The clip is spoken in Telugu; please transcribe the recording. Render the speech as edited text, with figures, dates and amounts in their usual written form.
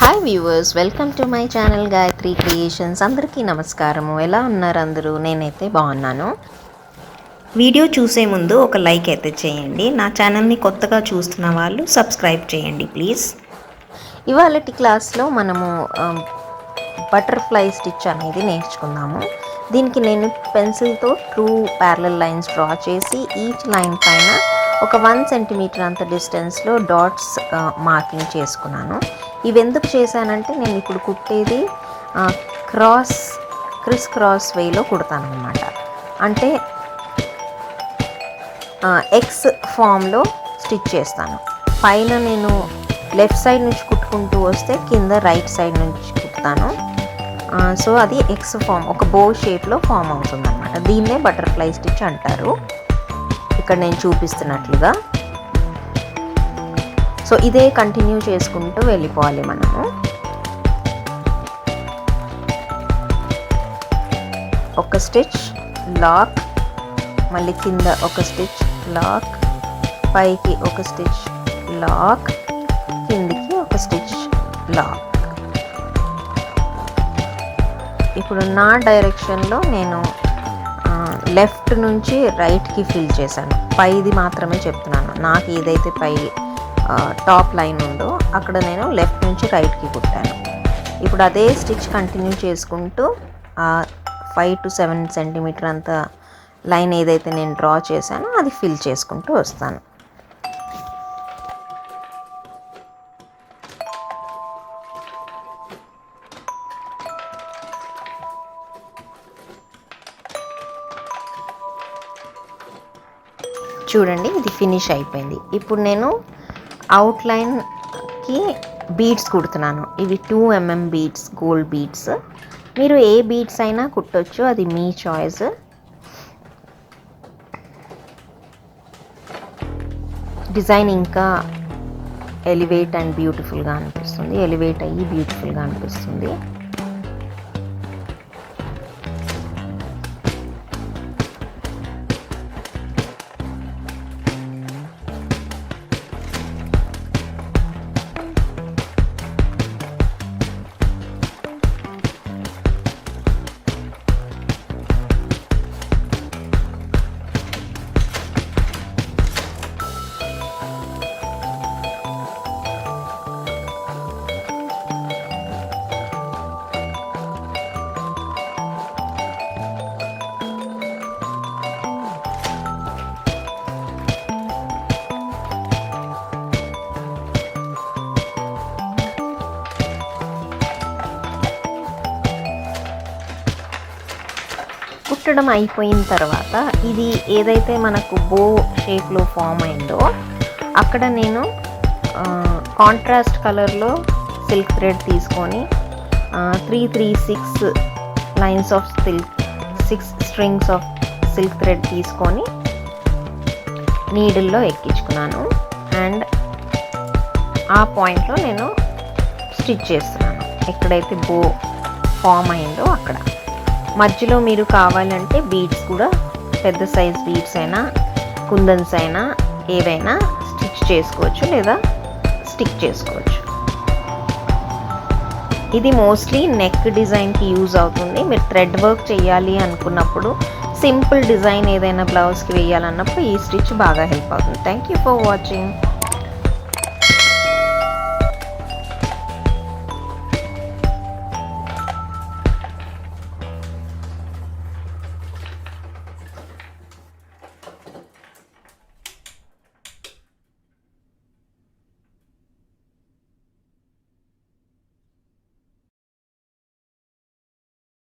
Hi viewers, welcome to my channel Gayatri creations. అందరికీ నమస్కారము. ఎలా ఉన్నారు అందరూ? నేనైతే బాగున్నాను. వీడియో చూసే ముందు ఒక లైక్ అయితే చేయండి. నా ఛానల్ని కొత్తగా చూస్తున్న వాళ్ళు సబ్స్క్రైబ్ చేయండి ప్లీజ్. ఇవాళటి క్లాస్లో మనము బటర్ఫ్లై స్టిచ్ అనేది నేర్చుకుందాము. దీనికి నేను పెన్సిల్తో 2 ప్యారలల్ లైన్స్ డ్రా చేసి ఈచ్ లైన్ పైన ఒక 1 సెంటీమీటర్ అంత డిస్టెన్స్లో డాట్స్ మార్కింగ్ చేసుకున్నాను. ఇవి ఎందుకు చేశానంటే నేను ఇప్పుడు కుట్టేది క్రిస్ క్రాస్ వేలో కుడతాను అనమాట. అంటే ఎక్స్ ఫామ్లో స్టిచ్ చేస్తాను. పైన నేను లెఫ్ట్ సైడ్ నుంచి కుట్టుకుంటూ వస్తే కింద రైట్ సైడ్ నుంచి కుడతాను. సో అది ఎక్స్ ఫామ్, ఒక బో షేప్లో ఫామ్ అవుతుంది అనమాట. దీన్నే బటర్ఫ్లై స్టిచ్ అంటారు, ఇక్కడ నేను చూపిస్తున్నట్లుగా. సో ఇదే కంటిన్యూ చేసుకుంటూ వెళ్ళిపోవాలి మనము. ఒక స్టిచ్ లాక్, మళ్ళీ కింద ఒక స్టిచ్ లాక్, పైకి ఒక స్టిచ్ లాక్, కిందికి ఒక స్టిచ్ లాక్. ఇప్పుడు నా డైరెక్షన్లో నేను లెఫ్ట్ నుంచి రైట్కి ఫిల్ చేశాను. పైది మాత్రమే చెప్తున్నాను. నాకు ఏదైతే పై టాప్ లైన్ ఉందో అక్కడ నేను లెఫ్ట్ నుంచి రైట్కి కుట్టాను. ఇప్పుడు అదే స్టిచ్ కంటిన్యూ చేసుకుంటూ 5 to 7 సెంటీమీటర్ అంత లైన్ ఏదైతే నేను డ్రా చేశానో అది ఫిల్ చేసుకుంటూ వస్తాను. చూడండి, ఇది ఫినిష్ అయిపోయింది. ఇప్పుడు నేను అవుట్లైన్కి బీడ్స్ కుడుతున్నాను. ఇవి 2 mm బీడ్స్, గోల్డ్ బీడ్స్. మీరు ఏ బీడ్స్ అయినా కుట్టొచ్చు, అది మీ చాయిస్. డిజైన్ ఇంకా ఎలివేట్ అండ్ బ్యూటిఫుల్గా అనిపిస్తుంది, ఎలివేట్ అయ్యి బ్యూటిఫుల్గా అనిపిస్తుంది. కుట్టడం అయిపోయిన తర్వాత ఇది ఏదైతే మనకు బో షేప్లో ఫామ్ అయిందో అక్కడ నేను కాంట్రాస్ట్ కలర్లో సిల్క్ థ్రెడ్ తీసుకొని 336 lines of 6 strings of silk thread తీసుకొని నీడిల్లో ఎక్కించుకున్నాను. అండ్ ఆ పాయింట్లో నేను స్టిచ్ చేస్తున్నాను ఎక్కడైతే బో ఫామ్ అయిందో అక్కడ. మధ్యలో మీరు కావాలంటే బీడ్స్ కూడా పెద్ద సైజ్ బీడ్స్ అయినా కుందన్స్ అయినా ఏవైనా స్టిచ్ చేసుకోవచ్చు లేదా స్టిక్ చేసుకోవచ్చు. ఇది మోస్ట్లీ నెక్ డిజైన్కి యూజ్ అవుతుంది. మీరు థ్రెడ్ వర్క్ చేయాలి అనుకున్నప్పుడు, సింపుల్ డిజైన్ ఏదైనా బ్లౌజ్కి వేయాలన్నప్పుడు ఈ స్టిచ్ బాగా హెల్ప్ అవుతుంది. Thank you for watching.